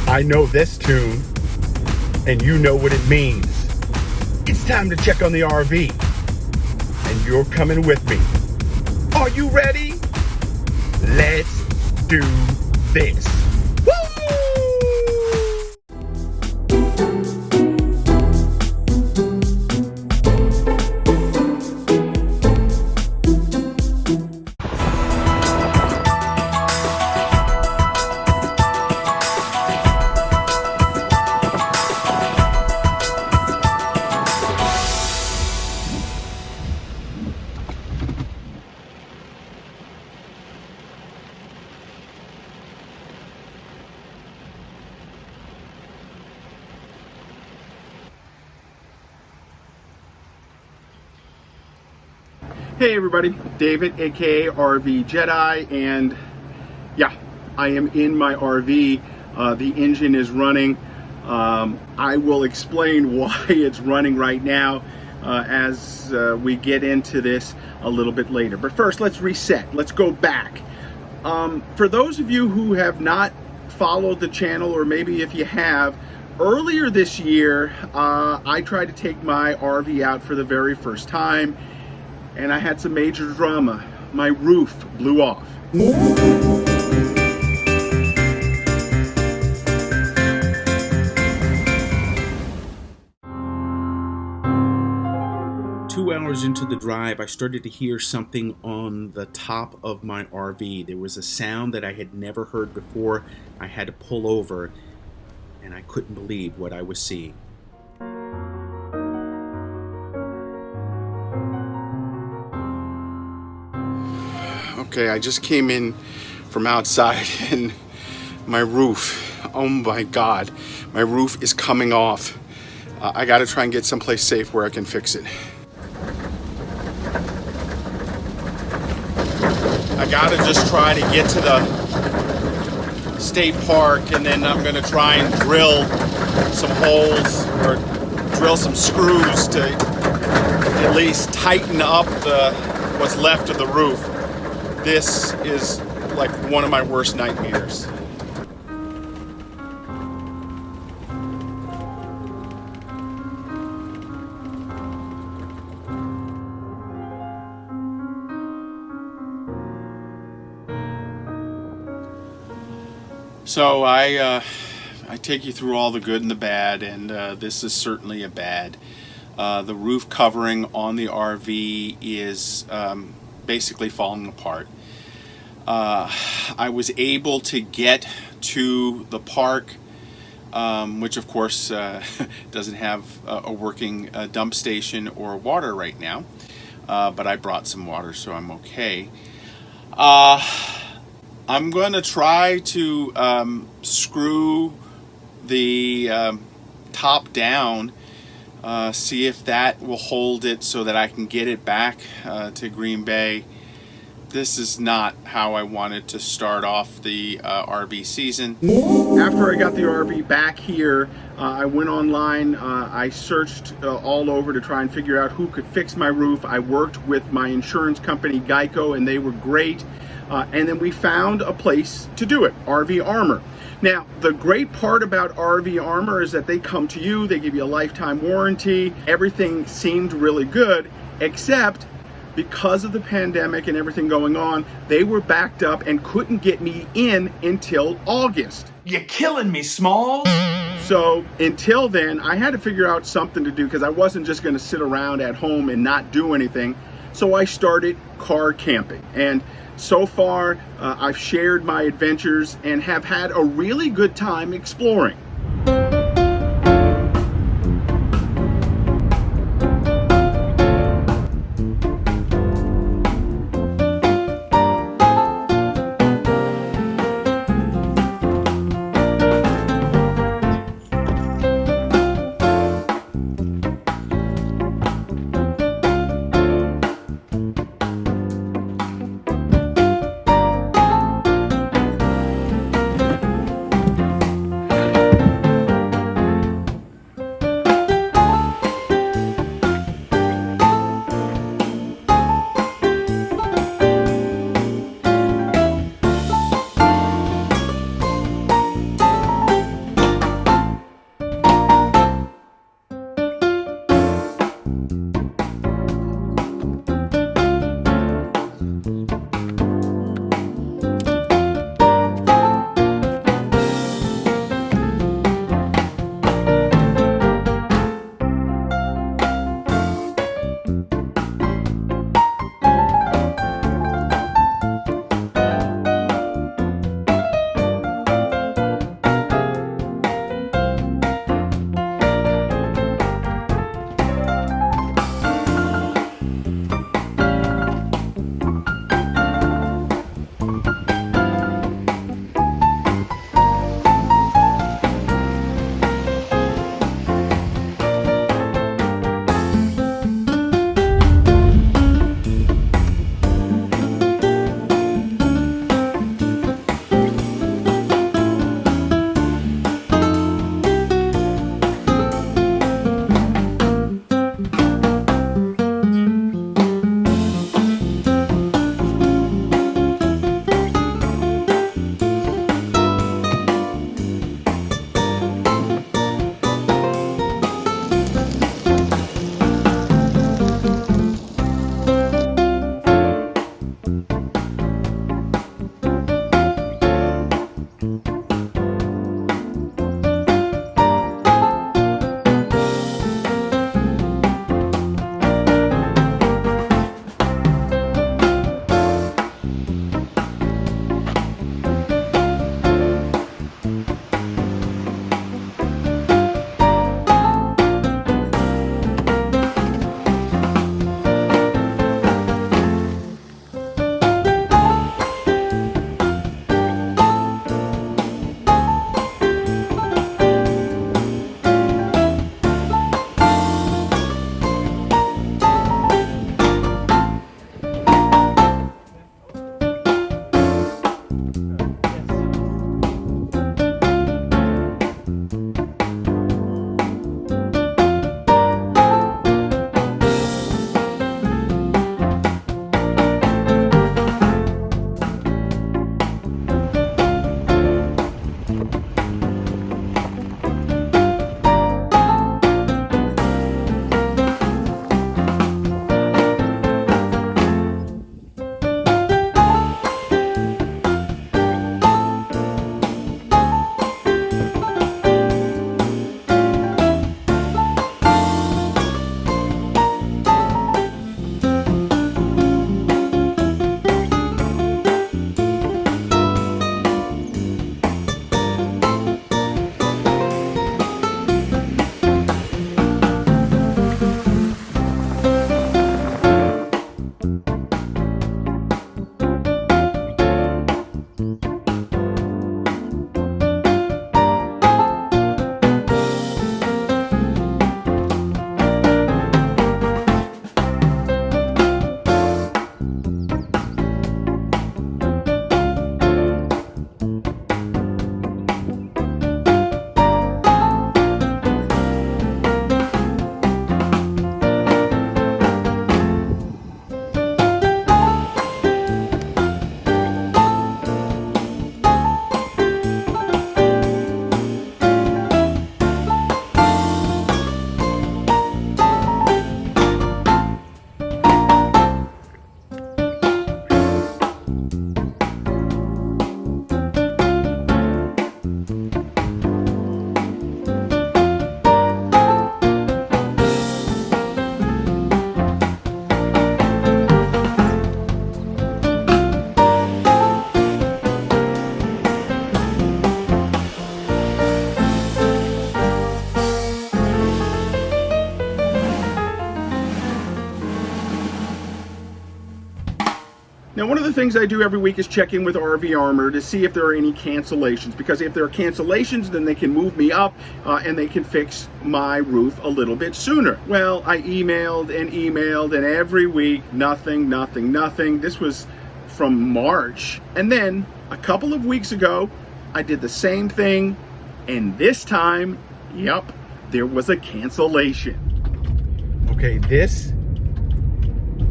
I know this tune, and you know what it means. It's time to check on the RV, and you're coming with me. Are you ready? Let's do this. Woo! Hey everybody, David aka RVJedeye, and yeah, I am in my RV. The engine is running. I will explain why it's running right now as we get into this a little bit later. But first, let's reset. Let's go back. For those of you who have not followed the channel, or maybe if you have, earlier this year I tried to take my RV out for the very first time, and I had some major drama. My roof blew off. 2 hours into the drive, I started to hear something on the top of my RV. There was a sound that I had never heard before. I had to pull over, and I couldn't believe what I was seeing. Okay, I just came in from outside and my roof, oh my God, my roof is coming off. I gotta try and get someplace safe where I can fix it. I gotta just try to get to the state park, and then I'm gonna try and drill some holes or drill some screws to at least tighten up what's left of the roof. This is like one of my worst nightmares. So I take you through all the good and the bad, and this is certainly a bad. The roof covering on the RV is basically falling apart. I was able to get to the park, which of course doesn't have a working dump station or water right now, but I brought some water, so I'm okay. I'm going to try to screw the top down, see if that will hold it so that I can get it back to Green Bay. This is not how I wanted to start off the RV season. After I got the RV back here, I went online, I searched all over to try and figure out who could fix my roof. I worked with my insurance company, Geico, and they were great. And then we found a place to do it, RV Armor. Now, the great part about RV Armor is that they come to you, they give you a lifetime warranty. Everything seemed really good, except because of the pandemic and everything going on, they were backed up and couldn't get me in until August. You're killing me, Small. So until then, I had to figure out something to do, because I wasn't just going to sit around at home and not do anything. So I started car camping, and so far I've shared my adventures and have had a really good time exploring. Now, one of the things I do every week is check in with RV Armor to see if there are any cancellations, because if there are cancellations, then they can move me up and they can fix my roof a little bit sooner. Well, I emailed, and every week, nothing. This was from March. And then a couple of weeks ago, I did the same thing, and this time, yep, there was a cancellation. Okay, this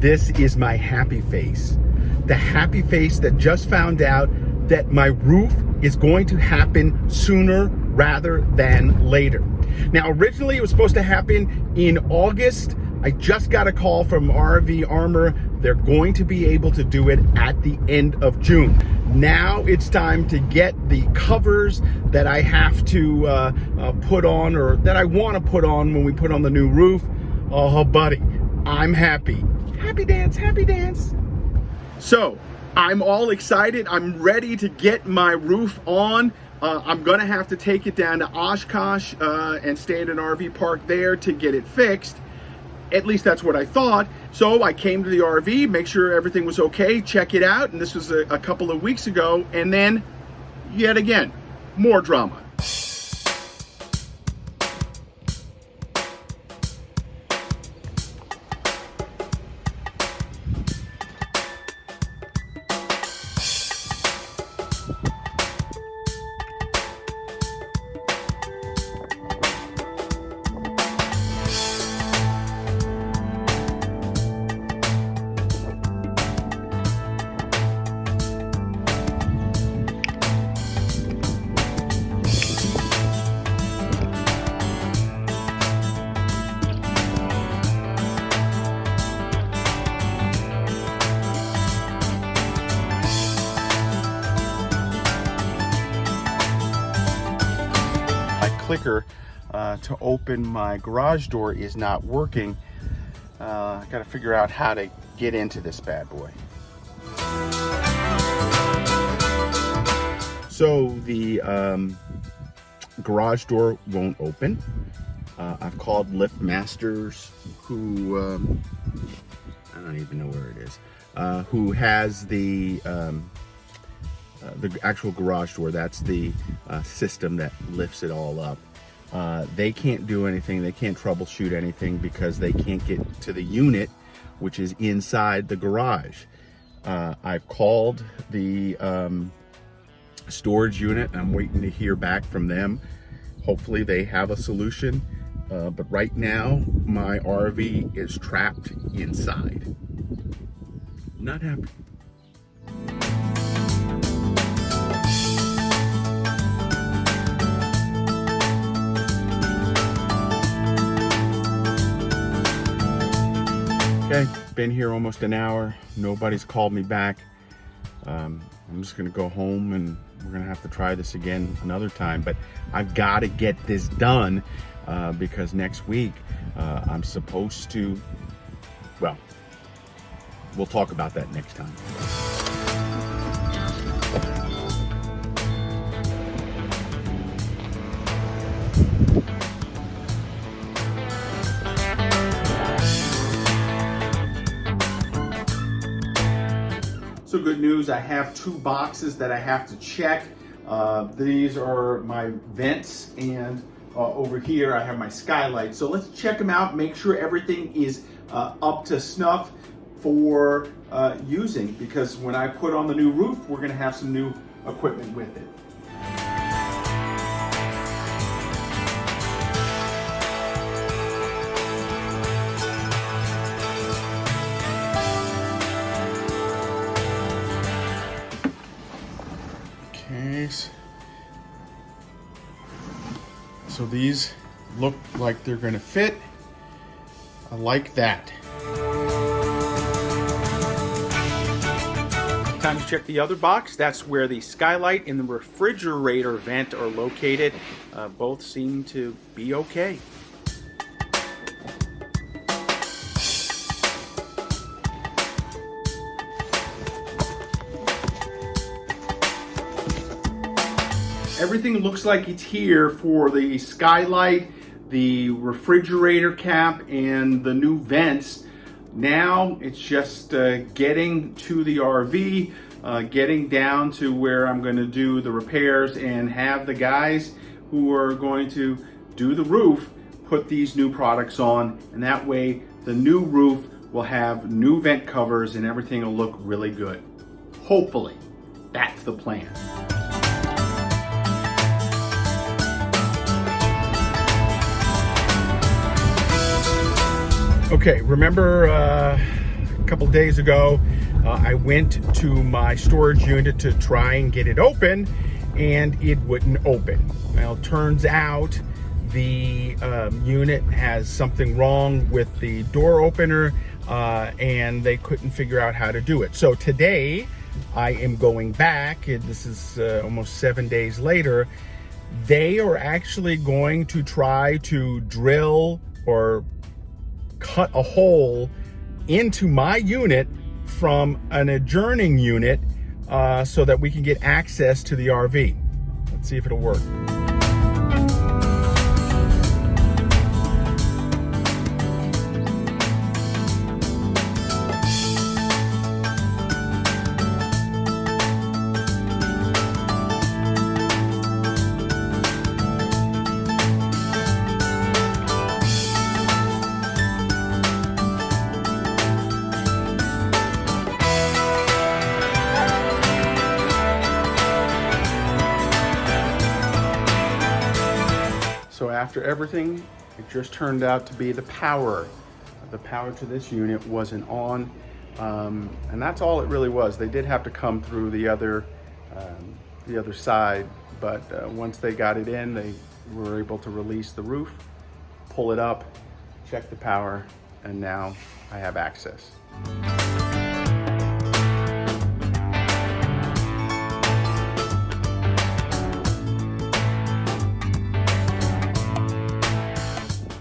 is my happy face. The happy face that just found out that my roof is going to happen sooner rather than later. Now, originally it was supposed to happen in August. I just got a call from RV Armor. They're going to be able to do it at the end of June. Now it's time to get the covers that I have to put on, or that I want to put on when we put on the new roof. Oh, buddy, I'm happy. Happy dance, happy dance. So, I'm all excited. I'm ready to get my roof on. I'm gonna have to take it down to Oshkosh and stay at an RV park there to get it fixed. At least that's what I thought. So I came to the RV, make sure everything was okay, check it out, and this was a couple of weeks ago, and then, yet again, more drama. Clicker to open my garage door is not working. I got to figure out how to get into this bad boy. So the garage door won't open. I've called Lift Masters, who I don't even know where it is, who has the actual garage door. That's the system that lifts it all up. They can't do anything. They can't troubleshoot anything because they can't get to the unit, which is inside the garage. I've called the storage unit. I'm waiting to hear back from them. Hopefully they have a solution. But right now, my RV is trapped inside. Not happy. Okay, been here almost an hour. Nobody's called me back. I'm just gonna go home and we're gonna have to try this again another time. But I've got to get this done because next week I'm supposed to, well, we'll talk about that next time. So good news, I have 2 boxes that I have to check. These are my vents, and over here I have my skylight. So let's check them out, make sure everything is up to snuff for using, because when I put on the new roof, we're gonna have some new equipment with it. So these look like they're going to fit. I like that. Time to check the other box. That's where the skylight and the refrigerator vent are located. Both seem to be okay. Everything looks like it's here for the skylight, the refrigerator cap, and the new vents. Now it's just getting to the RV, getting down to where I'm going to do the repairs and have the guys who are going to do the roof put these new products on, and that way the new roof will have new vent covers and everything will look really good. Hopefully, that's the plan. Okay, remember a couple days ago, I went to my storage unit to try and get it open, and it wouldn't open. Well, turns out the unit has something wrong with the door opener, and they couldn't figure out how to do it. So today, I am going back, and this is almost 7 days later. They are actually going to try to drill or cut a hole into my unit from an adjoining unit so that we can get access to the RV. Let's see if it'll work. So after everything, it just turned out to be the power. The power to this unit wasn't on, and that's all it really was. They did have to come through the other side, but once they got it in, they were able to release the roof, pull it up, check the power, and now I have access.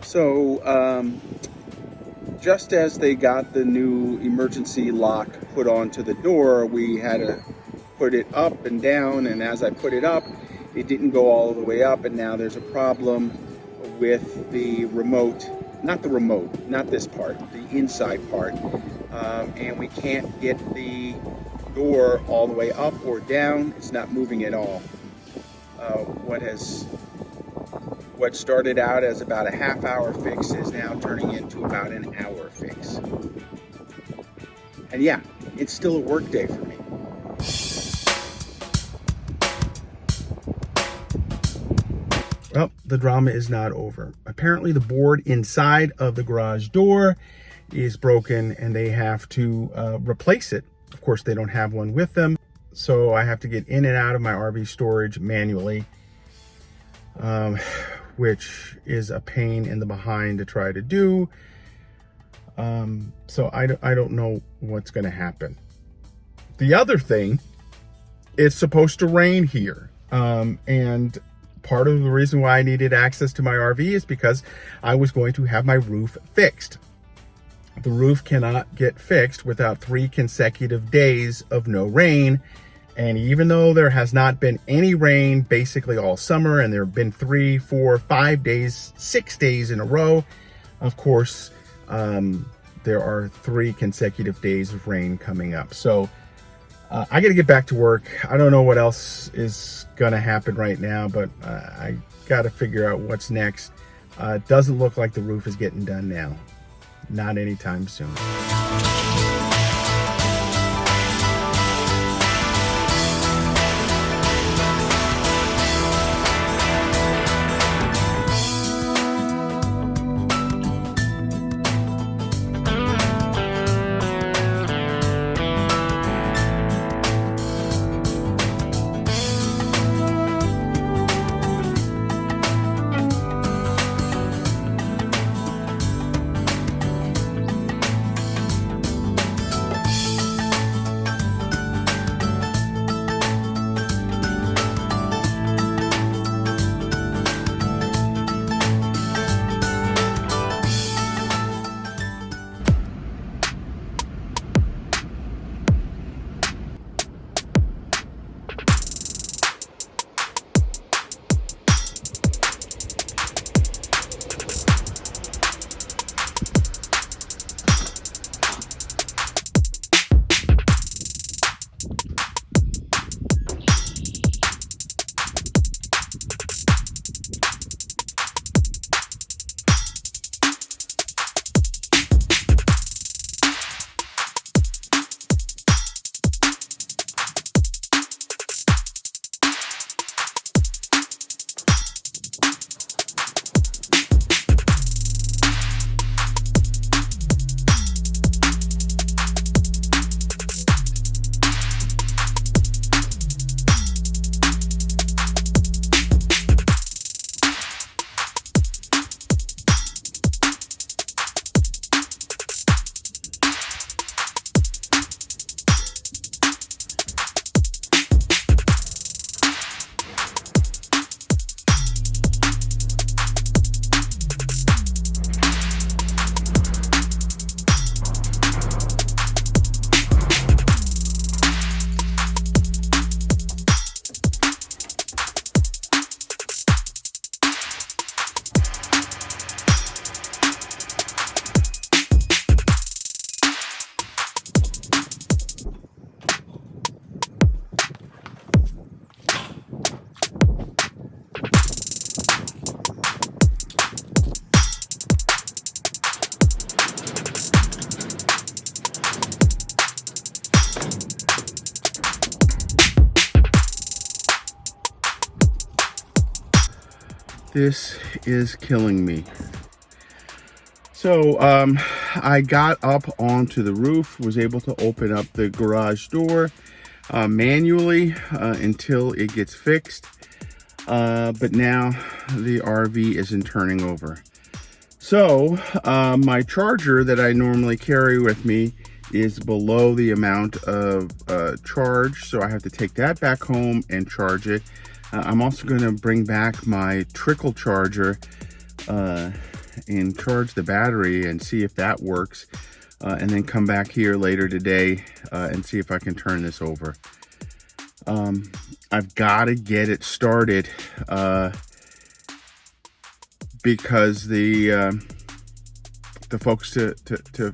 So just as they got the new emergency lock put onto the door, we had to put it up and down, and as I put it up, it didn't go all the way up, and now there's a problem with the remote, not this part, the inside part, and we can't get the door all the way up or down. It's not moving at all. What started out as about a half-hour fix is now turning into about an hour fix. And yeah, it's still a work day for me. Well, the drama is not over. Apparently the board inside of the garage door is broken and they have to replace it. Of course, they don't have one with them, so I have to get in and out of my RV storage manually. Which is a pain in the behind to try to do. So I don't know what's gonna happen. The other thing, it's supposed to rain here. And part of the reason why I needed access to my RV is because I was going to have my roof fixed. The roof cannot get fixed without 3 consecutive days of no rain. And even though there has not been any rain basically all summer, and there have been 3, 4, 5 days, 6 days in a row, of course, there are 3 consecutive days of rain coming up. So I got to get back to work. I don't know what else is going to happen right now, but I got to figure out what's next. It doesn't look like the roof is getting done now. Not anytime soon. This is killing me. So I got up onto the roof, was able to open up the garage door manually until it gets fixed. But now the RV isn't turning over. So my charger that I normally carry with me is below the amount of charge, so I have to take that back home and charge it. I'm also going to bring back my trickle charger and charge the battery and see if that works, and then come back here later today and see if I can turn this over. I've got to get it started because the folks to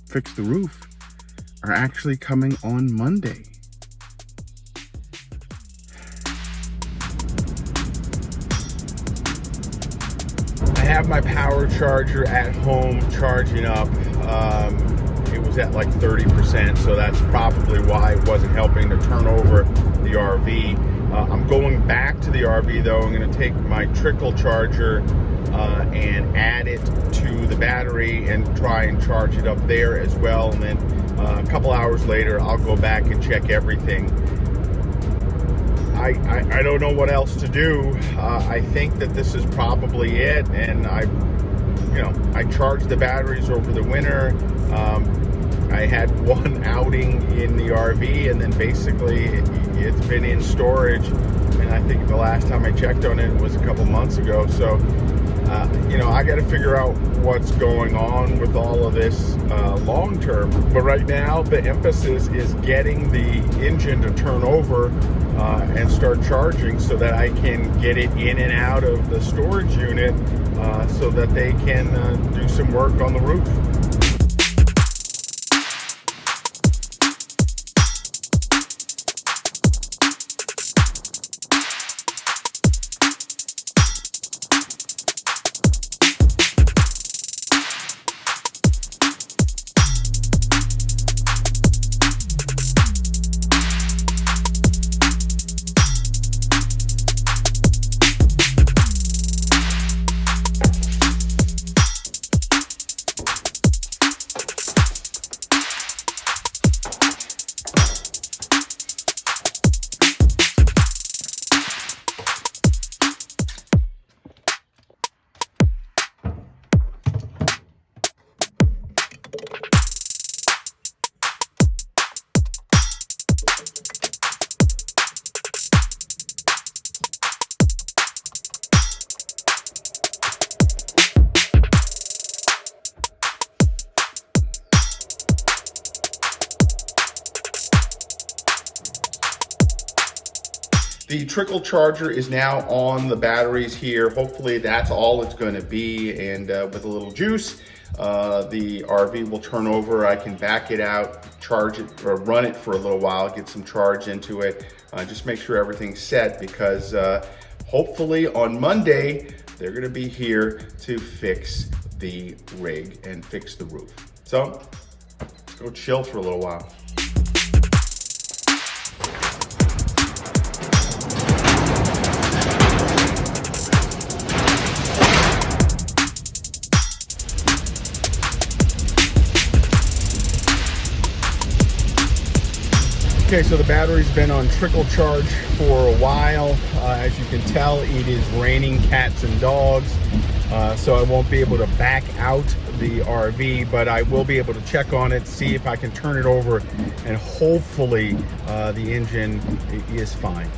fix the roof are actually coming on Monday. I have my power charger at home charging up. It was at like 30%, so that's probably why it wasn't helping to turn over the RV. I'm going back to the RV though. I'm going to take my trickle charger and add it to the battery and try and charge it up there as well. And then a couple hours later, I'll go back and check everything. I don't know what else to do. I think that this is probably it. And I charged the batteries over the winter. I had one outing in the RV, and then basically it's been in storage. And I think the last time I checked on it was a couple months ago. So, I got to figure out what's going on with all of this long term. But right now, the emphasis is getting the engine to turn over and start charging so that I can get it in and out of the storage unit so that they can do some work on the roof. The trickle charger is now on the batteries here. Hopefully that's all it's going to be, and with a little juice, the RV will turn over. I can back it out, charge it, or run it for a little while, get some charge into it, just make sure everything's set, because hopefully on Monday they're going to be here to fix the rig and fix the roof. So let's go chill for a little while. Okay, so the battery's been on trickle charge for a while. As you can tell, it is raining cats and dogs, so I won't be able to back out the RV, but I will be able to check on it, see if I can turn it over, and hopefully the engine is fine.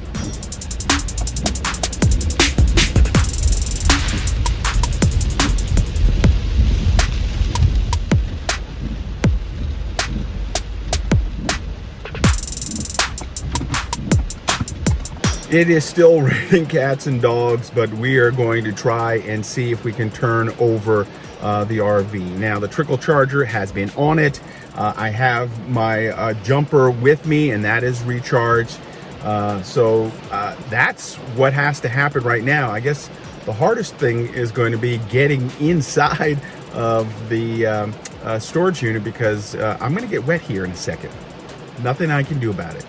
It is still raining cats and dogs, but we are going to try and see if we can turn over the RV. Now, the trickle charger has been on it. I have my jumper with me, and that is recharged. So that's what has to happen right now. I guess the hardest thing is going to be getting inside of the storage unit, because I'm going to get wet here in a second. Nothing I can do about it.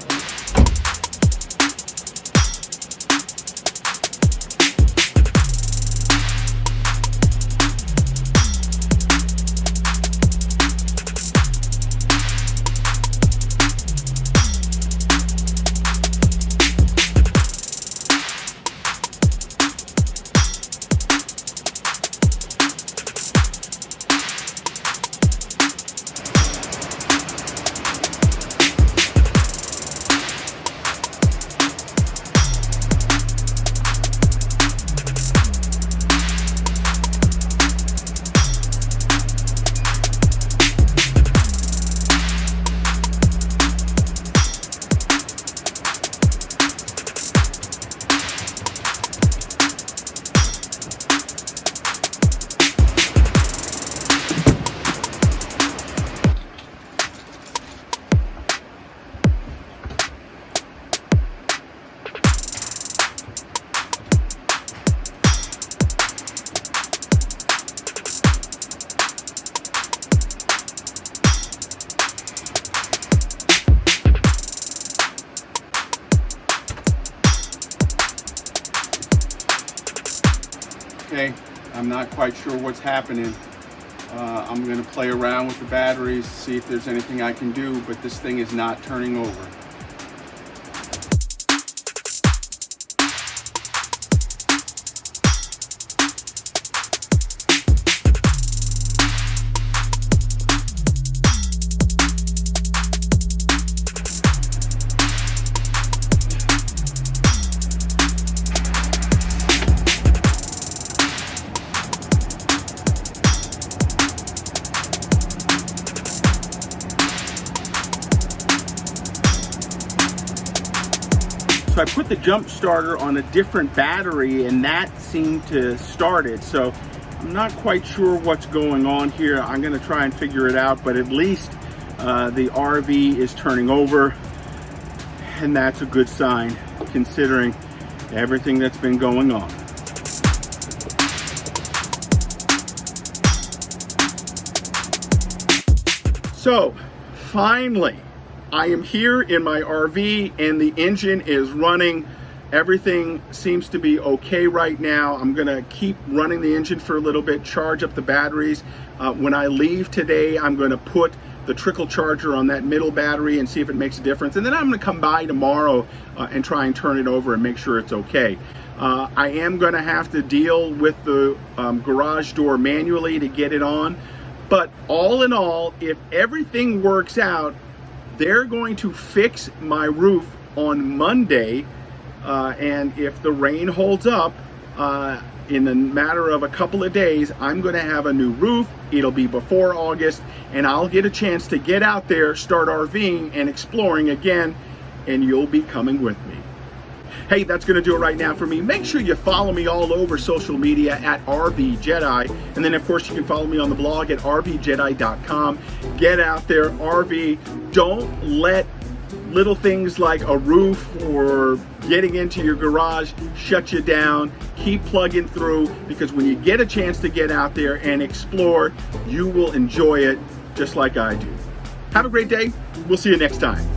Okay, I'm not quite sure what's happening. I'm going to play around with the batteries, see if there's anything I can do, but this thing is not turning over. So I put the jump starter on a different battery and that seemed to start it. So I'm not quite sure what's going on here. I'm gonna try and figure it out, but at least the RV is turning over, and that's a good sign considering everything that's been going on. So finally, I am here in my RV and the engine is running. Everything seems to be okay right now. I'm gonna keep running the engine for a little bit, charge up the batteries. When I leave today, I'm gonna put the trickle charger on that middle battery and see if it makes a difference. And then I'm gonna come by tomorrow and try and turn it over and make sure it's okay. I am gonna have to deal with the garage door manually to get it on. But all in all, if everything works out, they're going to fix my roof on Monday, and if the rain holds up, in a matter of a couple of days, I'm going to have a new roof. It'll be before August, and I'll get a chance to get out there, start RVing and exploring again, and you'll be coming with me. Hey, that's going to do it right now for me. Make sure you follow me all over social media at RVJedeye. And then, of course, you can follow me on the blog at RVJedeye.com. Get out there, RV. Don't let little things like a roof or getting into your garage shut you down. Keep plugging through, because when you get a chance to get out there and explore, you will enjoy it just like I do. Have a great day. We'll see you next time.